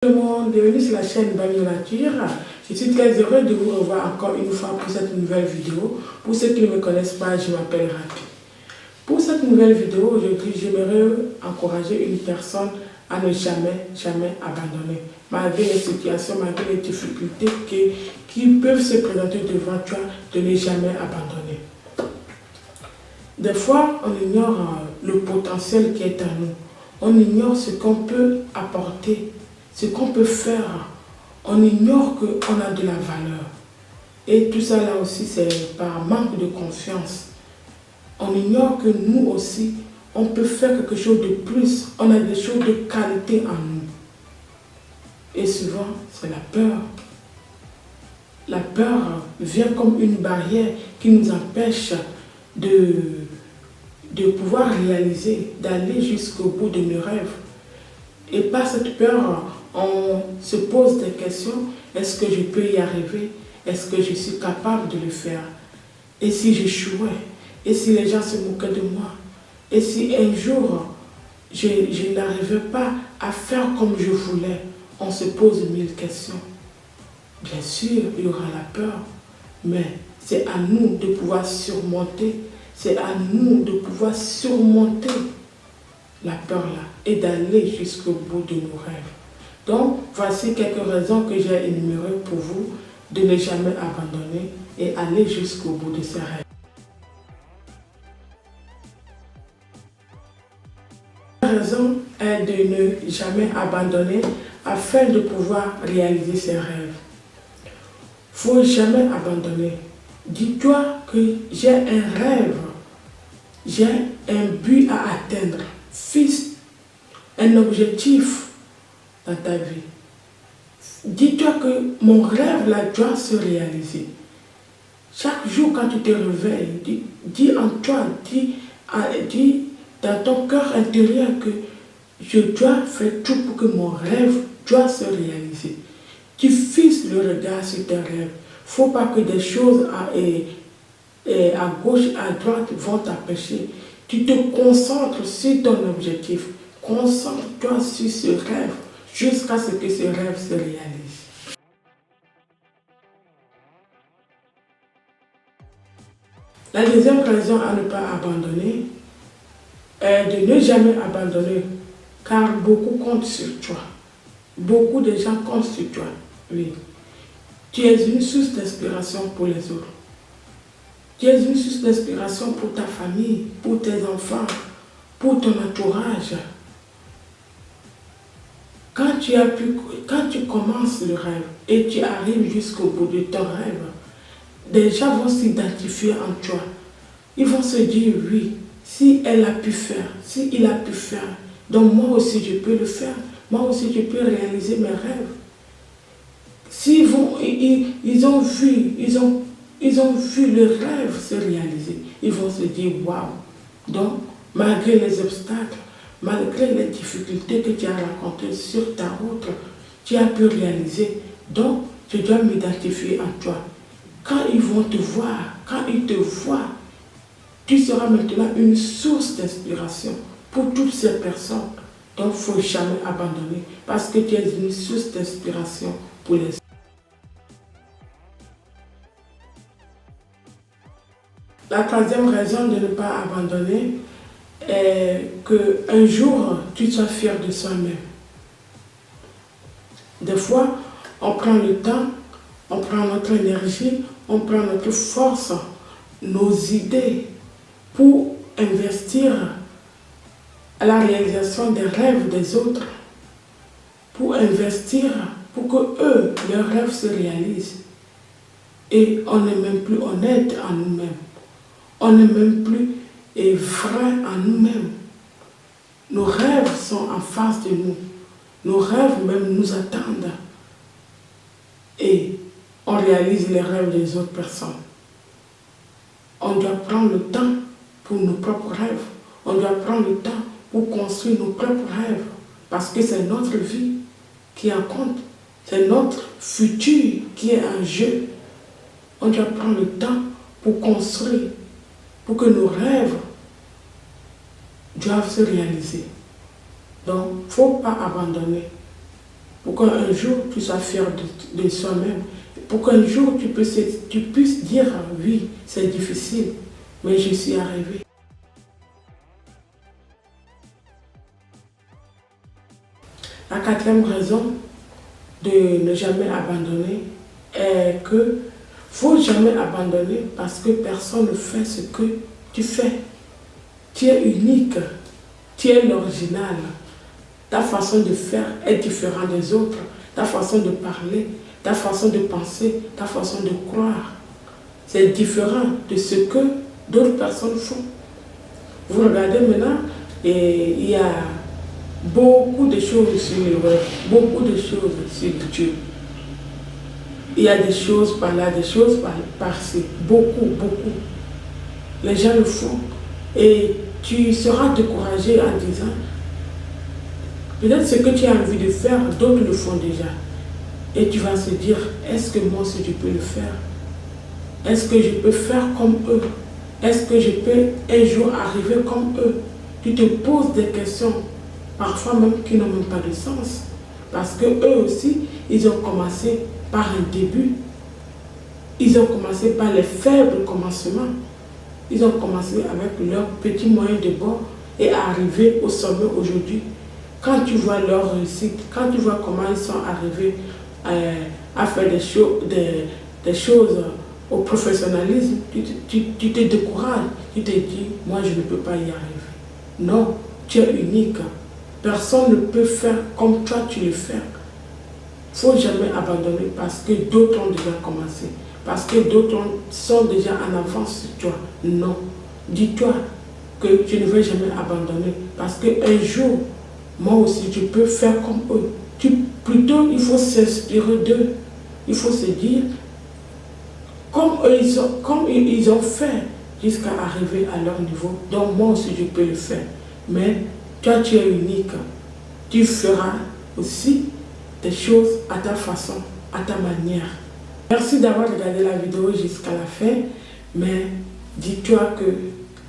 Tout le monde, bienvenue sur la chaîne Bagno Nature. Je suis très heureux de vous revoir encore une fois pour cette nouvelle vidéo. Pour ceux qui ne me connaissent pas, je m'appelle Rapi. Pour cette nouvelle vidéo, aujourd'hui, j'aimerais encourager une personne à ne jamais abandonner. Malgré les situations, malgré les difficultés qui peuvent se présenter devant toi, de ne jamais abandonner. Des fois, on ignore le potentiel qui est en nous. On ignore ce qu'on peut apporter, ce qu'on peut faire. On ignore qu'on a de la valeur. Et tout ça là aussi, c'est par manque de confiance. On ignore que nous aussi, on peut faire quelque chose de plus. On a des choses de qualité en nous. Et souvent, c'est la peur. La peur vient comme une barrière qui nous empêche de pouvoir réaliser, d'aller jusqu'au bout de nos rêves. Et par cette peur, on se pose des questions. Est-ce que je peux y arriver? Est-ce que je suis capable de le faire? Et si j'échouais? Et si les gens se moquaient de moi? Et si un jour, je n'arrivais pas à faire comme je voulais? On se pose mille questions. Bien sûr, il y aura la peur, mais c'est à nous de pouvoir surmonter. C'est à nous de pouvoir surmonter la peur là et d'aller jusqu'au bout de nos rêves. Donc, voici quelques raisons que j'ai énumérées pour vous de ne jamais abandonner et aller jusqu'au bout de ces rêves. La raison est de ne jamais abandonner afin de pouvoir réaliser ses rêves. Il ne faut jamais abandonner. Dis-toi que j'ai un rêve, j'ai un but à atteindre. Fixe un objectif dans ta vie. Dis-toi que mon rêve là doit se réaliser. Chaque jour quand tu te réveilles, dis en toi, dis dans ton cœur intérieur que je dois faire tout pour que mon rêve doit se réaliser. Tu fixes le regard sur tes rêves. Il ne faut pas que des choses à gauche, à droite vont t'empêcher. Tu te concentres sur ton objectif. Concentre-toi sur ce rêve jusqu'à ce que ce rêve se réalise. La deuxième raison à ne pas abandonner est de ne jamais abandonner, car beaucoup comptent sur toi. Beaucoup de gens comptent sur toi. Oui. Tu es une source d'inspiration pour les autres. Tu es une source d'inspiration pour ta famille, pour tes enfants, pour ton entourage. Quand tu commences le rêve et tu arrives jusqu'au bout de ton rêve, des gens vont s'identifier en toi. Ils vont se dire, oui, si elle a pu faire, si il a pu faire, donc moi aussi je peux le faire. Moi aussi je peux réaliser mes rêves. S'ils ont vu le rêve se réaliser, ils vont se dire, waouh. Donc, malgré les obstacles, malgré les difficultés que tu as rencontrées sur ta route, tu as pu réaliser. Donc, je dois m'identifier en toi. Quand ils vont te voir, quand ils te voient, tu seras maintenant une source d'inspiration pour toutes ces personnes. Donc, il ne faut jamais abandonner parce que tu es une source d'inspiration pour les autres. La troisième raison de ne pas abandonner est qu'un jour, tu sois fier de soi-même. Des fois, on prend le temps, on prend notre énergie, on prend notre force, nos idées pour investir à la réalisation des rêves des autres, pour investir pour que eux, leurs rêves se réalisent. Et on n'est même plus honnête en nous-mêmes. On n'est même plus vrai en nous-mêmes. Nos rêves sont en face de nous. Nos rêves même nous attendent. Et on réalise les rêves des autres personnes. On doit prendre le temps pour nos propres rêves. On doit prendre le temps pour construire nos propres rêves. Parce que c'est notre vie qui en compte. C'est notre futur qui est en jeu. On doit prendre le temps pour construire, pour que nos rêves doivent se réaliser. Donc, il ne faut pas abandonner. pour qu'un jour tu sois fier de soi-même, pour qu'un jour tu puisses dire oui, c'est difficile, mais je suis arrivé. La quatrième raison de ne jamais abandonner est que faut jamais abandonner parce que personne ne fait ce que tu fais. Tu es unique, tu es l'original. Ta façon de faire est différente des autres. Ta façon de parler, ta façon de penser, ta façon de croire. C'est différent de ce que d'autres personnes font. Vous regardez maintenant, et il y a beaucoup de choses sur le web, beaucoup de choses sur YouTube. Il y a des choses par là, des choses par-ci, beaucoup. Les gens le font et tu seras découragé en disant peut-être ce que tu as envie de faire, d'autres le font déjà. Et tu vas se dire, est-ce que moi aussi je peux le faire? Est-ce que je peux faire comme eux? Est-ce que je peux un jour arriver comme eux? Tu te poses des questions, parfois même qui n'ont même pas de sens. Parce que eux aussi, ils ont commencé par un début. Ils ont commencé par les faibles commencements. Ils ont commencé avec leurs petits moyens de bord et arrivé au sommet aujourd'hui. Quand tu vois leur réussite, quand tu vois comment ils sont arrivés à faire des choses au professionnalisme, tu te décourages, tu te dis, moi je ne peux pas y arriver. Non, tu es unique. Personne ne peut faire comme toi tu le fais. Il ne faut jamais abandonner parce que d'autres ont déjà commencé. Parce que d'autres sont déjà en avance sur toi. Non. Dis-toi que tu ne veux jamais abandonner. Parce qu'un jour, moi aussi, je peux faire comme eux. Plutôt, il faut s'inspirer d'eux. Il faut se dire, comme ils ont fait jusqu'à arriver à leur niveau, donc moi aussi, je peux le faire. Mais toi, tu es unique. Tu feras aussi des choses à ta façon, à ta manière. Merci d'avoir regardé la vidéo jusqu'à la fin, mais dis-toi que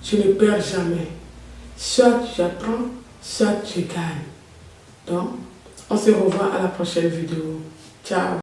je ne perds jamais. Soit j'apprends, soit je gagne. Donc, on se revoit à la prochaine vidéo. Ciao!